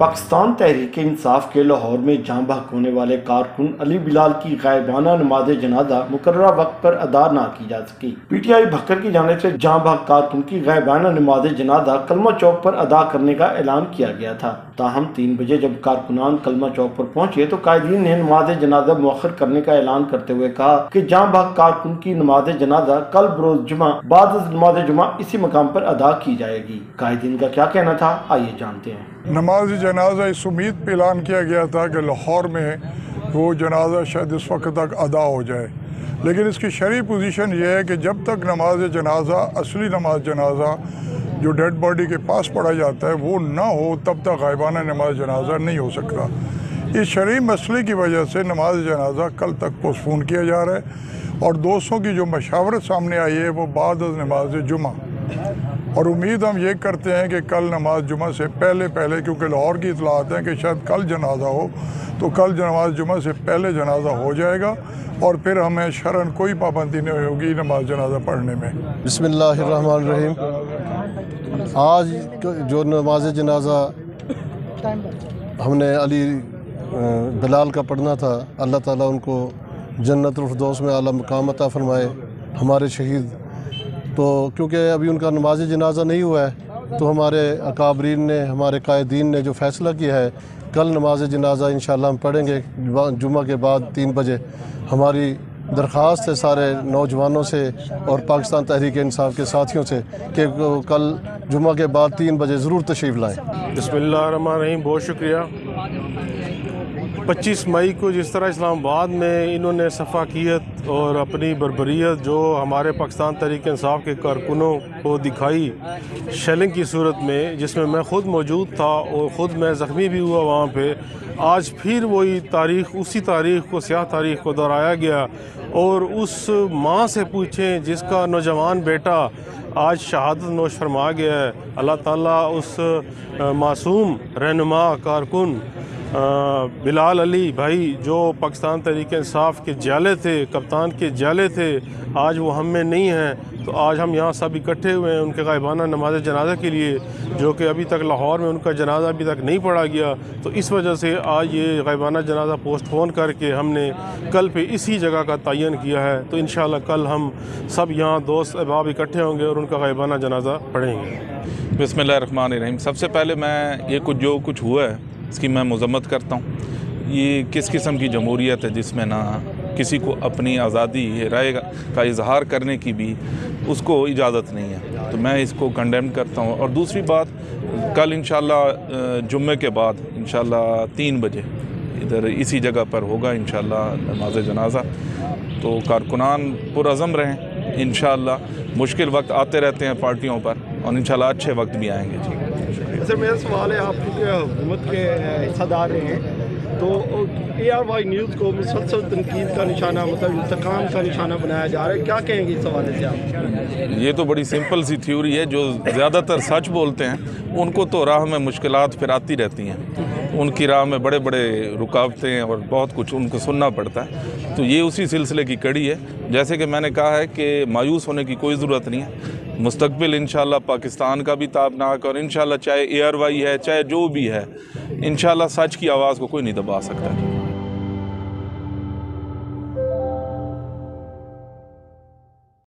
पाकिस्तान तहरीक इंसाफ के लाहौर में जाँ बहक होने वाले कारकुन अली बिलाल की गायबाना नमाज जनाजा मुकर्ररा वक्त पर अदा न की जा सकी। PTI भक्कर की जानिब से जाँ बहक कारकुन की गायबाना नमाज जनाजा कलमा चौक पर अदा करने का ऐलान किया गया था। ताहम 3 बजे जब कारकुनान कलमा चौक पर पहुंचे तो कायदीन ने नमाज जनाजा मुअख्खर करने का ऐलान करते हुए कहा कि जाँ बहक कारकुन की नमाज जनाजा कल बरोज जुमा बाद नमाज जुमा इसी मकाम पर अदा की जाएगी। कायदीन का क्या कहना था, आइए जानते हैं। नमाज जनाजा इस उम्मीद पर ऐलान किया गया था कि लाहौर में वो जनाजा शायद इस वक्त तक अदा हो जाए, लेकिन इसकी शरई पोजीशन ये है कि जब तक नमाज जनाजा असली नमाज जनाजा जो डेड बॉडी के पास पढ़ा जाता है वो ना हो तब तक गायबाना नमाज जनाजा नहीं हो सकता। इस शरई मसले की वजह से नमाज जनाजा कल तक पोस्टपोन किया जा रहा है और दोस्तों की जो मशावरत सामने आई है वो बाद नमाज जुमा, और उम्मीद हम ये करते हैं कि कल नमाज जुमा से पहले क्योंकि लाहौर की इतलात है कि शायद कल जनाजा हो, तो कल नमाज जुमा से पहले जनाजा हो जाएगा और फिर हमें शरन कोई पाबंदी नहीं होगी नमाज जनाजा पढ़ने में। बिस्मिल्लाहिर्रहमानिर्रहीम। आज जो नमाज जनाजा हमने अली बिलाल का पढ़ना था, अल्लाह ताला उनको जन्नतुल फिरदौस में आला मकाम अता फरमाए हमारे शहीद। तो क्योंकि अभी उनका नमाज जनाजा नहीं हुआ है तो हमारे अकाबरीन ने, हमारे कायदीन ने जो फ़ैसला किया है कल नमाज जनाजा इंशाअल्लाह हम पढ़ेंगे जुमा के बाद 3 बजे। हमारी दरख्वास्त है सारे नौजवानों से और पाकिस्तान तहरीक इंसाफ के साथियों से कि कल जुमा के बाद 3 बजे ज़रूर तशरीफ़ लाएँ। बिस्मिल्लाहिर्रहमानिर्रहीम। बहुत शुक्रिया। 25 मई को जिस तरह इस्लामाबाद में इन्होंने सफाकियत और अपनी बर्बरियत जो हमारे पाकिस्तान तहरीक इंसाफ के कारकुनों को दिखाई शेलिंग की सूरत में, जिसमें मैं ख़ुद मौजूद था और ख़ुद मैं ज़ख्मी भी हुआ वहाँ पे, आज फिर वही तारीख़, उसी तारीख़ को, स्याह तारीख़ को दोहराया गया। और उस माँ से पूछें जिसका नौजवान बेटा आज शहादत नोश फरमा गया है। अल्लाह ताला उस मासूम रहनुमा कारकुन बिलाल अली भाई जो पाकिस्तान तहरीक इंसाफ के जाले थे, कप्तान के जाले थे, आज वो हम में नहीं हैं। तो आज हम यहाँ सब इकट्ठे हुए हैं उनके गायबाना नमाज जनाजा के लिए, जो कि अभी तक लाहौर में उनका जनाजा अभी तक नहीं पढ़ा गया। तो इस वजह से आज ये गायबाना जनाजा पोस्टपोन करके हमने कल पे इसी जगह का तयन किया है। तो इंशाअल्लाह कल हम सब यहाँ दोस्त अहबाब इकट्ठे होंगे और उनका गायबाना जनाजा पढ़ेंगे। बिस्मिल्लाहिर्रहमानिर्रहीम। सबसे पहले मैं ये जो कुछ हुआ है इसकी मैं मज़म्मत करता हूँ। ये किस किस्म की जमहूरियत है जिसमें ना किसी को अपनी आज़ादी राय का इजहार करने की भी उसको इजाज़त नहीं है, तो मैं इसको कंडेम करता हूँ। और दूसरी बात, कल इंशाअल्लाह जुम्मे के बाद इंशाअल्लाह 3 बजे इधर इसी जगह पर होगा इंशाअल्लाह नमाज जनाजा। तो कारकुनान पुरअज़म रहें। इंशाअल्लाह मुश्किल वक्त आते रहते हैं पार्टियों पर और इंशाअल्लाह अच्छे वक्त भी आएंगे। जी सर, मेरा सवाल है, आप क्योंकि हुकूमत के हिस्सेदार हैं तो ARY न्यूज़ को मुसलसल तनकीद का निशाना, मतलब इंतकाम का निशाना बनाया जा रहा है, क्या कहेंगे इस हवाले से आप? ये तो बड़ी सिंपल सी थ्योरी है। जो ज़्यादातर सच बोलते हैं उनको तो राह में मुश्किलात फिर आती रहती हैं, उनकी राह में बड़े बड़े रुकावटें और बहुत कुछ उनको सुनना पड़ता है। तो ये उसी सिलसिले की कड़ी है। जैसे कि मैंने कहा है कि मायूस होने की कोई ज़रूरत नहीं है। मुस्तकबिल इंशाअल्लाह पाकिस्तान का भी ताबनाक, और इंशाअल्लाह चाहे ARY है चाहे जो भी है, इंशाअल्लाह सच की आवाज़ को कोई नहीं दबा सकता।